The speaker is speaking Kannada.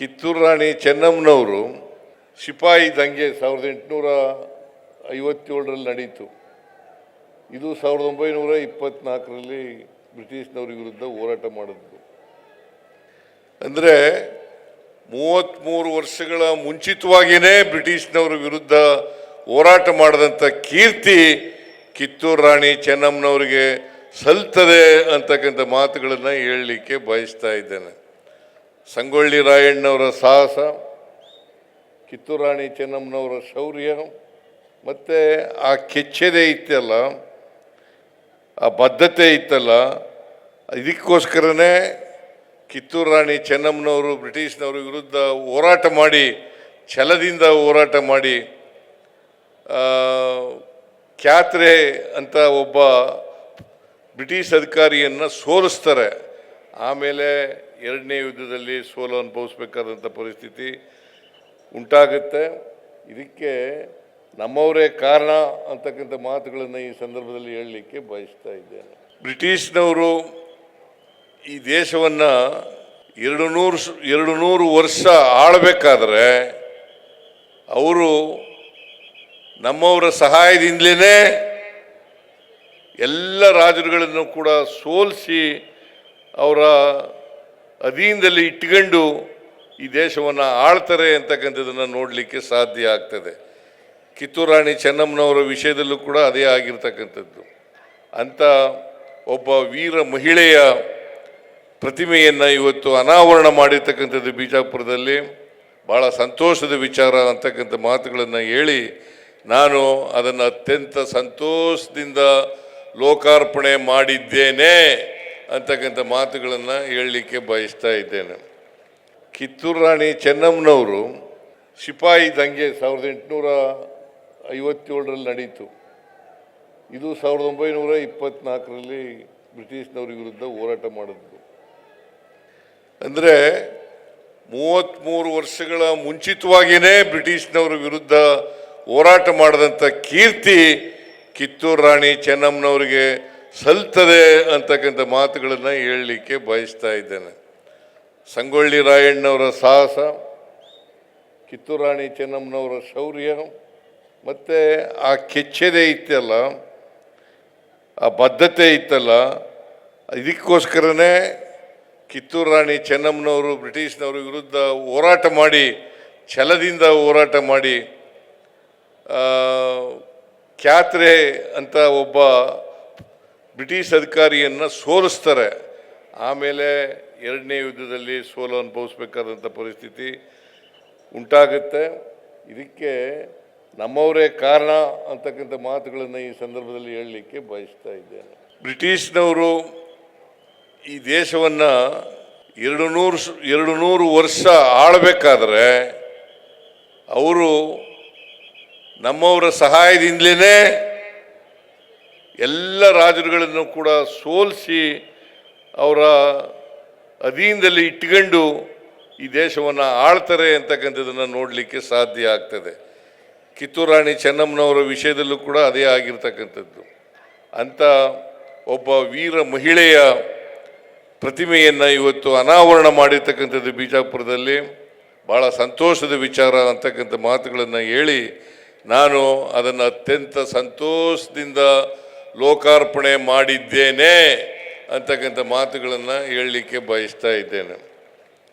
ಕಿತ್ತೂರು ರಾಣಿ ಚೆನ್ನಮ್ಮನವರು ಸಿಪಾಯಿ ದಂಗೆ 1857ರಲ್ಲಿ ನಡೀತು. ಇದು 1924ರಲ್ಲಿ ಬ್ರಿಟಿಷ್ನವ್ರ ವಿರುದ್ಧ ಹೋರಾಟ ಮಾಡಿದ್ರು. ಅಂದರೆ 33 ವರ್ಷಗಳ ಮುಂಚಿತವಾಗಿಯೇ ಬ್ರಿಟಿಷ್ನವ್ರ ವಿರುದ್ಧ ಹೋರಾಟ ಮಾಡಿದಂಥ ಕೀರ್ತಿ ಕಿತ್ತೂರು ರಾಣಿ ಚೆನ್ನಮ್ಮನವರಿಗೆ ಸಲ್ತದೆ ಅಂತಕ್ಕಂಥ ಮಾತುಗಳನ್ನು ಹೇಳಲಿಕ್ಕೆ ಬಯಸ್ತಾ ಇದ್ದೇನೆ. ಸಂಗೊಳ್ಳಿ ರಾಯಣ್ಣವರ ಸಾಹಸ, ಕಿತ್ತೂರು ರಾಣಿ ಚೆನ್ನಮ್ಮನವರ ಶೌರ್ಯ ಮತ್ತು ಆ ಕೆಚ್ಚೆದೆ ಇತ್ತಲ್ಲ, ಆ ಬದ್ಧತೆ ಇತ್ತಲ್ಲ, ಇದಕ್ಕೋಸ್ಕರನೇ ಕಿತ್ತೂರು ರಾಣಿ ಚೆನ್ನಮ್ಮನವರು ಬ್ರಿಟಿಷ್ನವ್ರ ವಿರುದ್ಧ ಹೋರಾಟ ಮಾಡಿ, ಛಲದಿಂದ ಹೋರಾಟ ಮಾಡಿ, ಕ್ಯಾತ್ರೆ ಅಂತ ಒಬ್ಬ ಬ್ರಿಟಿಷ್ ಅಧಿಕಾರಿಯನ್ನು ಸೋಲಿಸ್ತಾರೆ. ಆಮೇಲೆ ಎರಡನೇ ಯುದ್ಧದಲ್ಲಿ ಸೋಲು ಅನುಭವಿಸ್ಬೇಕಾದಂಥ ಪರಿಸ್ಥಿತಿ ಉಂಟಾಗುತ್ತೆ. ಇದಕ್ಕೆ ನಮ್ಮವರೇ ಕಾರಣ ಅಂತಕ್ಕಂಥ ಮಾತುಗಳನ್ನು ಈ ಸಂದರ್ಭದಲ್ಲಿ ಹೇಳಲಿಕ್ಕೆ ಬಯಸ್ತಾ ಇದ್ದೇನೆ. ಬ್ರಿಟಿಷ್ನವರು ಈ ದೇಶವನ್ನು 200 ವರ್ಷ ಆಳಬೇಕಾದ್ರೆ ಅವರು ನಮ್ಮವರ ಸಹಾಯದಿಂದಲೇ ಎಲ್ಲ ರಾಜರುಗಳನ್ನು ಕೂಡ ಸೋಲಿಸಿ ಅವರ ಅಧೀನದಲ್ಲಿ ಇಟ್ಕೊಂಡು ಈ ದೇಶವನ್ನು ಆಳ್ತಾರೆ ಅಂತಕ್ಕಂಥದ್ದನ್ನು ನೋಡಲಿಕ್ಕೆ ಸಾಧ್ಯ ಆಗ್ತದೆ. ಕಿತ್ತೂರು ರಾಣಿ ಚೆನ್ನಮ್ಮನವರ ವಿಷಯದಲ್ಲೂ ಕೂಡ ಅದೇ ಆಗಿರ್ತಕ್ಕಂಥದ್ದು. ಅಂಥ ಒಬ್ಬ ವೀರ ಮಹಿಳೆಯ ಪ್ರತಿಮೆಯನ್ನು ಇವತ್ತು ಅನಾವರಣ ಮಾಡಿರ್ತಕ್ಕಂಥದ್ದು ಬಿಜಾಪುರದಲ್ಲಿ ಭಾಳ ಸಂತೋಷದ ವಿಚಾರ ಅಂತಕ್ಕಂಥ ಮಾತುಗಳನ್ನು ಹೇಳಿ ನಾನು ಅದನ್ನು ಅತ್ಯಂತ ಸಂತೋಷದಿಂದ ಲೋಕಾರ್ಪಣೆ ಮಾಡಿದ್ದೇನೆ ಅಂತಕ್ಕಂಥ ಮಾತುಗಳನ್ನು ಹೇಳಲಿಕ್ಕೆ ಬಯಸ್ತಾ ಇದ್ದೇನೆ. ಕಿತ್ತೂರು ರಾಣಿ ಚೆನ್ನಮ್ಮನವರು ಸಿಪಾಯಿ ದಂಗೆ 1857ರಲ್ಲಿ ನಡೀತು. ಇದು 1924ರಲ್ಲಿ ಬ್ರಿಟಿಷ್ನವ್ರ ವಿರುದ್ಧ ಹೋರಾಟ ಮಾಡಿದ್ರು. ಅಂದರೆ 33 ವರ್ಷಗಳ ಮುಂಚಿತವಾಗಿಯೇ ಬ್ರಿಟಿಷ್ನವ್ರ ವಿರುದ್ಧ ಹೋರಾಟ ಮಾಡಿದಂಥ ಕೀರ್ತಿ ಕಿತ್ತೂರು ರಾಣಿ ಚೆನ್ನಮ್ಮನವರಿಗೆ ಸಲ್ತದೆ ಅಂತಕ್ಕಂಥ ಮಾತುಗಳನ್ನು ಹೇಳಲಿಕ್ಕೆ ಬಯಸ್ತಾ ಇದ್ದೇನೆ. ಸಂಗೊಳ್ಳಿ ರಾಯಣ್ಣವರ ಸಾಹಸ, ಕಿತ್ತೂರು ರಾಣಿ ಚೆನ್ನಮ್ಮನವರ ಶೌರ್ಯ ಮತ್ತು ಆ ಕೆಚ್ಚೆದೆ ಇತ್ತಲ್ಲ, ಆ ಬದ್ಧತೆ ಇತ್ತಲ್ಲ, ಇದಕ್ಕೋಸ್ಕರನೇ ಕಿತ್ತೂರು ರಾಣಿ ಚೆನ್ನಮ್ಮನವರು ಬ್ರಿಟಿಷ್ನವ್ರ ವಿರುದ್ಧ ಹೋರಾಟ ಮಾಡಿ, ಛಲದಿಂದ ಹೋರಾಟ ಮಾಡಿ, ಕ್ಯಾತ್ರೆ ಅಂತ ಒಬ್ಬ ಬ್ರಿಟಿಷ್ ಅಧಿಕಾರಿಯನ್ನು ಸೋಲಿಸ್ತಾರೆ. ಆಮೇಲೆ ಎರಡನೇ ಯುದ್ಧದಲ್ಲಿ ಸೋಲು ಅನುಭವಿಸ್ಬೇಕಾದಂಥ ಪರಿಸ್ಥಿತಿ ಉಂಟಾಗುತ್ತೆ. ಇದಕ್ಕೆ ನಮ್ಮವರೇ ಕಾರಣ ಅಂತಕ್ಕಂಥ ಮಾತುಗಳನ್ನು ಈ ಸಂದರ್ಭದಲ್ಲಿ ಹೇಳಲಿಕ್ಕೆ ಬಯಸ್ತಾ ಇದ್ದೇನೆ. ಬ್ರಿಟಿಷ್ನವರು ಈ ದೇಶವನ್ನು 200 ವರ್ಷ ಆಳಬೇಕಾದ್ರೆ ಅವರು ನಮ್ಮವರ ಸಹಾಯದಿಂದಲೇ ಎಲ್ಲ ರಾಜರುಗಳನ್ನು ಕೂಡ ಸೋಲಿಸಿ ಅವರ ಅಧೀನದಲ್ಲಿ ಇಟ್ಕೊಂಡು ಈ ದೇಶವನ್ನು ಆಳ್ತಾರೆ ಅಂತಕ್ಕಂಥದ್ದನ್ನು ನೋಡಲಿಕ್ಕೆ ಸಾಧ್ಯ ಆಗ್ತದೆ. ಕಿತ್ತೂರು ರಾಣಿ ಚೆನ್ನಮ್ಮನವರ ವಿಷಯದಲ್ಲೂ ಕೂಡ ಅದೇ ಆಗಿರ್ತಕ್ಕಂಥದ್ದು. ಅಂಥ ಒಬ್ಬ ವೀರ ಮಹಿಳೆಯ ಪ್ರತಿಮೆಯನ್ನು ಇವತ್ತು ಅನಾವರಣ ಮಾಡಿರ್ತಕ್ಕಂಥದ್ದು ಬಿಜಾಪುರದಲ್ಲಿ ಭಾಳ ಸಂತೋಷದ ವಿಚಾರ ಅಂತಕ್ಕಂಥ ಮಾತುಗಳನ್ನು ಹೇಳಿ ನಾನು ಅದನ್ನು ಅತ್ಯಂತ ಸಂತೋಷದಿಂದ ಲೋಕಾರ್ಪಣೆ ಮಾಡಿದ್ದೇನೆ ಅಂತಕ್ಕಂಥ ಮಾತುಗಳನ್ನು ಹೇಳಲಿಕ್ಕೆ ಬಯಸ್ತಾ ಇದ್ದೇನೆ.